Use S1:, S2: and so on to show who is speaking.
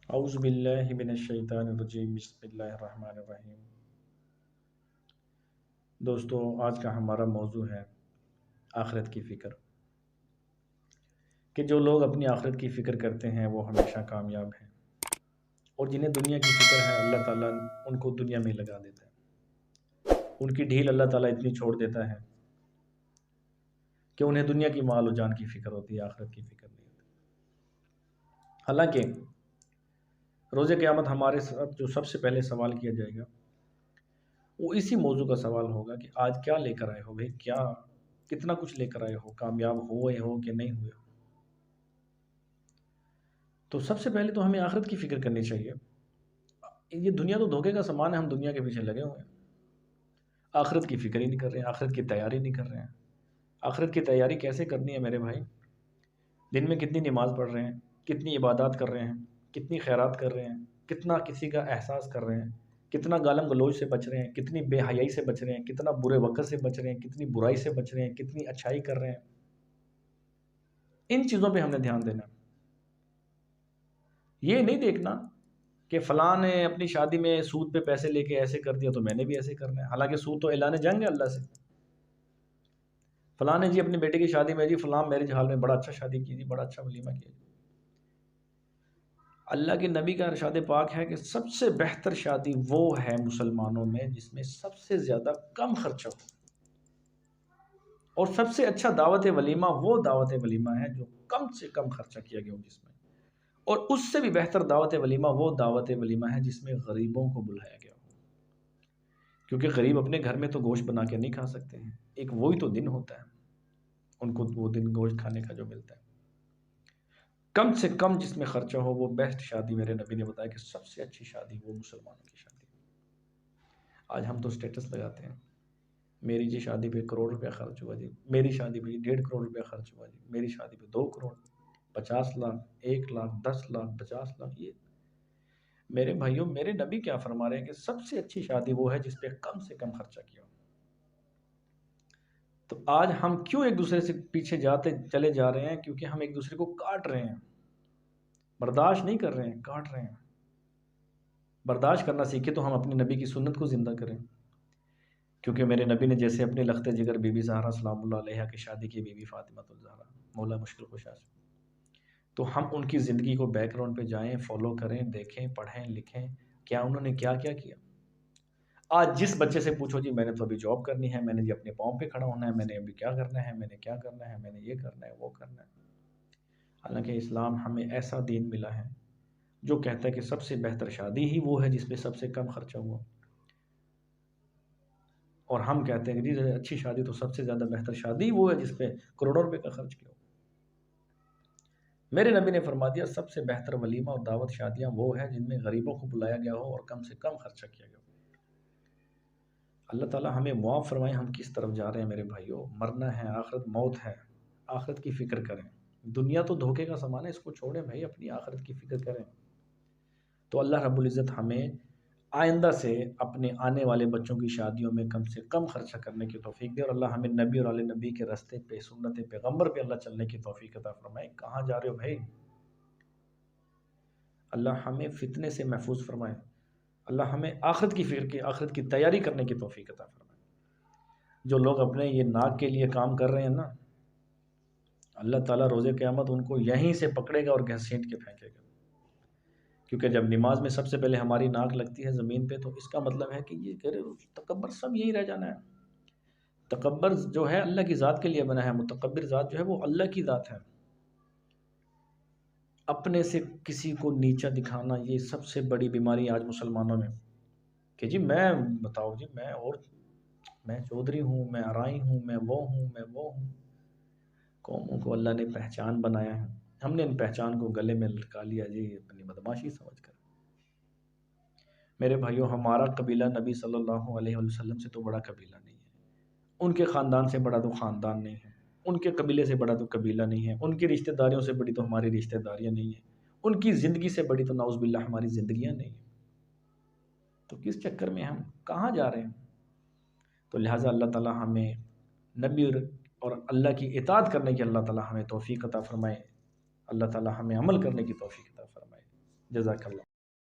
S1: اعوذ باللہ من الشیطان الرجیم، بسم اللہ الرحمن الرحیم۔ دوستو، آج کا ہمارا موضوع ہے آخرت کی فکر، کہ جو لوگ اپنی آخرت کی فکر کرتے ہیں وہ ہمیشہ کامیاب ہیں، اور جنہیں دنیا کی فکر ہے اللہ تعالیٰ ان کو دنیا میں لگا دیتا ہے۔ ان کی ڈھیل اللہ تعالیٰ اتنی چھوڑ دیتا ہے کہ انہیں دنیا کی مال و جان کی فکر ہوتی ہے، آخرت کی فکر نہیں ہوتی۔ حالانکہ روز قیامت ہمارے ساتھ جو سب سے پہلے سوال کیا جائے گا وہ اسی موضوع کا سوال ہوگا کہ آج کیا لے کر آئے ہو بھائی، کتنا کچھ لے کر آئے ہو، کامیاب ہوئے ہو کہ نہیں ہوئے ہو۔ تو سب سے پہلے تو ہمیں آخرت کی فکر کرنی چاہیے۔ یہ دنیا تو دھوکے کا سامان ہے، ہم دنیا کے پیچھے لگے ہوئے ہیں، آخرت کی فکر ہی نہیں کر رہے ہیں، آخرت کی تیاری نہیں کر رہے ہیں۔ آخرت کی تیاری کیسے کرنی ہے میرے بھائی؟ دن میں کتنی نماز پڑھ رہے ہیں، کتنی عبادات کر رہے ہیں، کتنی خیرات کر رہے ہیں، کتنا کسی کا احساس کر رہے ہیں، کتنا گالم گلوچ سے بچ رہے ہیں، کتنی بے حیائی سے بچ رہے ہیں، کتنا برے وقت سے بچ رہے ہیں، کتنی برائی سے بچ رہے ہیں، کتنی اچھائی کر رہے ہیں۔ ان چیزوں پہ ہم نے دھیان دینا ہے۔ یہ نہیں دیکھنا کہ فلاں نے اپنی شادی میں سود پہ پیسے لے کے ایسے کر دیا تو میں نے بھی ایسے کرنا ہے، حالانکہ سود تو اعلان جنگ ہے اللہ سے۔ فلاں نے جی اپنے بیٹے کی شادی میں جی فلاں میرج ہال میں بڑا اچھا شادی کی جی، بڑا اچھا ولیمہ کیا جی۔ اللہ کے نبی کا ارشاد پاک ہے کہ سب سے بہتر شادی وہ ہے مسلمانوں میں جس میں سب سے زیادہ کم خرچہ ہو، اور سب سے اچھا دعوت ولیمہ وہ دعوت ولیمہ ہے جو کم سے کم خرچہ کیا گیا ہو جس میں، اور اس سے بھی بہتر دعوت ولیمہ وہ دعوت ولیمہ ہے جس میں غریبوں کو بلایا گیا ہو، کیونکہ غریب اپنے گھر میں تو گوشت بنا کے نہیں کھا سکتے ہیں، ایک وہی تو دن ہوتا ہے ان کو، وہ دن گوشت کھانے کا جو ملتا ہے۔ کم سے کم جس میں خرچہ ہو وہ بیسٹ شادی، میرے نبی نے بتایا کہ سب سے اچھی شادی وہ مسلمانوں کی شادی۔ آج ہم تو سٹیٹس لگاتے ہیں، میری جی شادی پہ 1 کروڑ روپیہ خرچ ہوا جی، میری شادی پہ 1.5 کروڑ روپیہ خرچ ہوا جی، میری شادی پہ 2 کروڑ، 50 لاکھ، 1 لاکھ، 10 لاکھ، 50 لاکھ۔ یہ میرے بھائیوں، میرے نبی کیا فرما رہے ہیں کہ سب سے اچھی شادی وہ ہے جس پہ کم سے کم خرچہ کیا ہو۔ تو آج ہم کیوں ایک دوسرے سے پیچھے چلے جا رہے ہیں؟ کیونکہ ہم ایک دوسرے کو کاٹ رہے ہیں، برداشت نہیں کر رہے ہیں، کاٹ رہے ہیں۔ برداشت کرنا سیکھے تو ہم اپنے نبی کی سنت کو زندہ کریں، کیونکہ میرے نبی نے جیسے اپنے لخت جگر بی بی زہرا سلام اللہ علیہا کی شادی کی، بی بی فاطمہ الزہرا مولا مشکل کشا سے، تو ہم ان کی زندگی کو بیک گراؤنڈ پہ جائیں، فالو کریں، دیکھیں، پڑھیں، لکھیں، کیا انہوں نے کیا کیا کیا۔ آج جس بچے سے پوچھو جی میں نے تو ابھی جاب کرنی ہے، میں نے جی اپنے پاؤں پہ کھڑا ہونا ہے، میں نے ابھی کیا کرنا ہے، میں نے کیا کرنا ہے، میں نے یہ کرنا ہے، وہ کرنا ہے۔ حالانکہ اسلام ہمیں ایسا دین ملا ہے جو کہتا ہے کہ سب سے بہتر شادی ہی وہ ہے جس پہ سب سے کم خرچہ ہوا، اور ہم کہتے ہیں کہ جی اچھی شادی تو سب سے زیادہ بہتر شادی وہ ہے جس پہ کروڑوں روپے کا خرچ کیا ہو۔ میرے نبی نے فرما دیا سب سے بہتر ولیمہ اور دعوت شادیاں وہ ہیں جن میں غریبوں کو بلایا گیا ہو اور کم سے کم خرچہ کیا گیا ہو۔ اللہ تعالیٰ ہمیں معاف فرمائے، ہم کس طرف جا رہے ہیں میرے بھائیوں؟ مرنا ہے، آخرت موت ہے، آخرت کی فکر کریں۔ دنیا تو دھوکے کا سامان ہے، اس کو چھوڑیں بھائی، اپنی آخرت کی فکر کریں۔ تو اللہ رب العزت ہمیں آئندہ سے اپنے آنے والے بچوں کی شادیوں میں کم سے کم خرچہ کرنے کی توفیق دے، اور اللہ ہمیں نبی اور آل نبی کے راستے پہ، سنت پیغمبر پہ اللہ چلنے کی توفیق عطا فرمائے۔ کہاں جا رہے ہو بھائی؟ اللہ ہمیں فتنے سے محفوظ فرمائے، اللہ ہمیں آخرت کی فکر کی، آخرت کی تیاری کرنے کی توفیق عطا فرمائے۔ جو لوگ اپنے یہ ناک کے لیے کام کر رہے ہیں نا، اللہ تعالیٰ روز قیامت ان کو یہیں سے پکڑے گا اور گھسیٹ کے پھینکے گا، کیونکہ جب نماز میں سب سے پہلے ہماری ناک لگتی ہے زمین پہ تو اس کا مطلب ہے کہ یہ تکبر سب یہیں رہ جانا ہے۔ تکبر جو ہے اللہ کی ذات کے لیے بنا ہے، متکبر ذات جو ہے وہ اللہ کی ذات ہے۔ اپنے سے کسی کو نیچا دکھانا یہ سب سے بڑی بیماری آج مسلمانوں میں، کہ جی میں بتاؤ جی میں چودھری ہوں، میں ارائی ہوں، میں وہ ہوں، میں وہ ہوں۔ قوموں کو اللہ نے پہچان بنایا ہے، ہم نے ان پہچان کو گلے میں لٹکا لیا جی اپنی بدماشی سمجھ کر۔ میرے بھائیوں، ہمارا قبیلہ نبی صلی اللہ علیہ وسلم سے تو بڑا قبیلہ نہیں ہے، ان کے خاندان سے بڑا تو خاندان نہیں ہے، ان کے قبیلے سے بڑا تو قبیلہ نہیں ہے، ان کی رشتہ داریوں سے بڑی تو ہماری رشتہ داریاں نہیں ہیں، ان کی زندگی سے بڑی تو نعوذ باللہ ہماری زندگیاں نہیں ہیں۔ تو کس چکر میں ہم کہاں جا رہے ہیں؟ تو لہٰذا اللہ تعالیٰ ہمیں نبی اور اللہ کی اطاعت کرنے کی اللہ تعالیٰ ہمیں توفیق عطا فرمائے، اللہ تعالیٰ ہمیں عمل کرنے کی توفیق عطا فرمائے۔ جزاک اللہ.